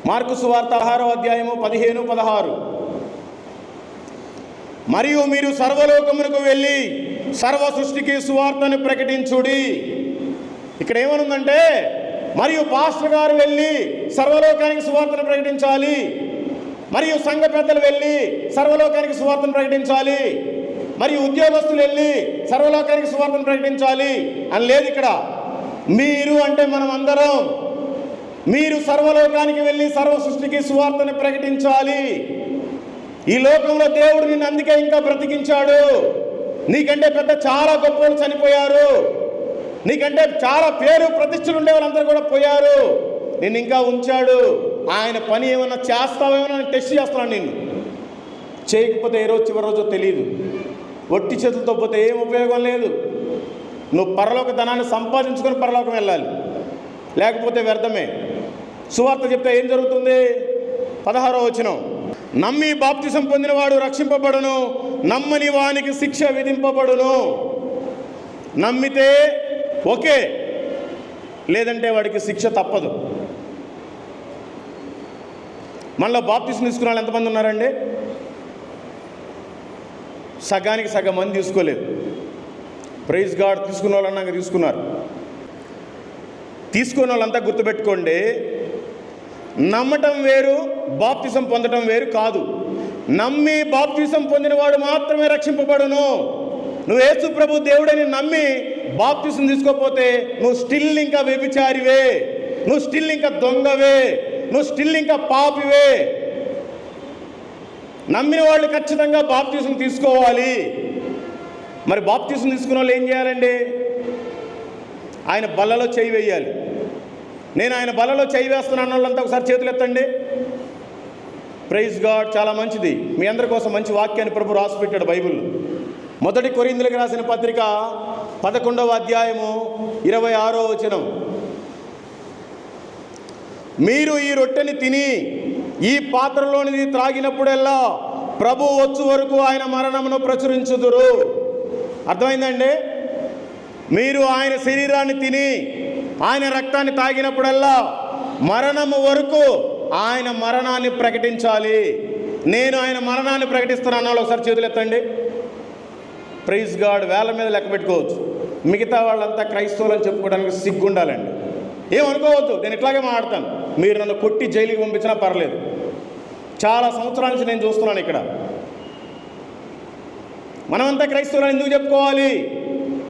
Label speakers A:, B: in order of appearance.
A: Mark సువార్త 6వ అధ్యాయము 15-16. మరియు మీరు సర్వలోకమునకు వెళ్ళి సర్వ సృష్టికి సువార్తను ప్రకటించుడి. ఇక్కడ ఏమనుందంటే, మరియు పాస్టర్ గారు వెళ్ళి సర్వలోకానికి సువార్తను ప్రకటించాలి, మరియు సంఘ పెద్దలు వెళ్ళి సర్వలోకానికి సువార్తను ప్రకటించాలి, మరియు ఉద్యోగస్తులు వెళ్ళి సర్వలోకానికి సువార్తను ప్రకటించాలి అని లేదు. ఇక్కడ మీరు అంటే మనం అందరం, మీరు సర్వలోకానికి వెళ్ళి సర్వ సృష్టికి సువార్తను ప్రకటించాలి. ఈ లోకంలో దేవుడు నిన్ను అందుకే ఇంకా బ్రతికించాడు. నీకంటే పెద్ద చాలా గొప్ప వాళ్ళు చనిపోయారు, నీకంటే చాలా పేరు ప్రతిష్టలు ఉండే వాళ్ళందరూ కూడా పోయారు. నిన్ను ఇంకా ఉంచాడు. ఆయన పని ఏమన్నా చేస్తావేమో టెస్ట్ చేస్తున్నాను. నిన్ను చేయకపోతే ఏ రోజు చివరి రోజు తెలియదు. ఒట్టి చేతులతో పోతే ఏం ఉపయోగం లేదు. నువ్వు పరలోక ధనాన్ని సంపాదించుకొని పరలోకం వెళ్ళాలి, లేకపోతే వ్యర్థమే. సువార్త చెప్తే ఏం జరుగుతుంది? 16వ వచనం, నమ్మి బాప్తిసం పొందినవాడు రక్షింపబడును, నమ్మని వానికి శిక్ష విధింపబడును. నమ్మితే ఓకే, లేదంటే వాడికి శిక్ష తప్పదు. మనలో బాప్తిసం తీసుకున్న వాళ్ళు ఎంతమంది ఉన్నారండి? సగానికి సగం మంది తీసుకోలేదు. Praise God. తీసుకున్న వాళ్ళు అన్నాక తీసుకున్నారు. తీసుకున్న వాళ్ళంతా గుర్తుపెట్టుకోండి, నమ్మటం వేరు, బాప్తిసం పొందటం వేరు కాదు. నమ్మి బాప్తిసం పొందినవాడు మాత్రమే రక్షింపబడును. నువ్వు యేసు ప్రభు దేవుడని నమ్మి బాప్తిసం తీసుకోకపోతే నువ్వు స్టిల్ ఇంకా వ్యభిచారివే, నువ్వు స్టిల్ ఇంకా దొంగవే, నువ్వు స్టిల్ ఇంకా పాపివే. నమ్మిన వాళ్ళు ఖచ్చితంగా బాప్తిసం తీసుకోవాలి. మరి బాప్తిసం తీసుకున్న వాళ్ళు ఏం చేయాలండి? ఆయన బల్లలో చేయి వేయాలి. నేను ఆయన బల్లలో చేయి వేస్తున్నాను వాళ్ళంతా ఒకసారి చేతులు ఎత్తండి. Praise God. చాలా మంచిది. మీ అందరి కోసం మంచి వాక్యాన్ని ప్రభు రాసి పెట్టాడు బైబిల్లో. 1 కొరింథీయులకు రాసిన పత్రిక 11వ అధ్యాయము 26వ వచనం, మీరు ఈ రొట్టెని తిని ఈ పాత్రలోనిది త్రాగినప్పుడల్లా ప్రభు వచ్చు వరకు ఆయన మరణమును ప్రచురించుదురు. అర్థమైందండి? మీరు ఆయన శరీరాన్ని తిని ఆయన రక్తాన్ని తాగినప్పుడల్లా మరణము వరకు ఆయన మరణాన్ని ప్రకటించాలి. నేను ఆయన మరణాన్ని ప్రకటిస్తున్నాను అన్నాడు. ఒకసారి చేతులు ఎత్తండి. Praise God. వేల మీద లెక్క పెట్టుకోవచ్చు. మిగతా వాళ్ళంతా క్రైస్తవులు అని చెప్పుకోవడానికి సిగ్గుండాలండి. ఏమనుకోవద్దు, నేను ఇట్లాగే మాట్లాడతాను. మీరు నన్ను కొట్టి జైలుకి పంపించినా పర్లేదు. చాలా సంవత్సరాల నుంచి నేను చూస్తున్నాను ఇక్కడ. మనమంతా క్రైస్తవులను ఎందుకు చెప్పుకోవాలి?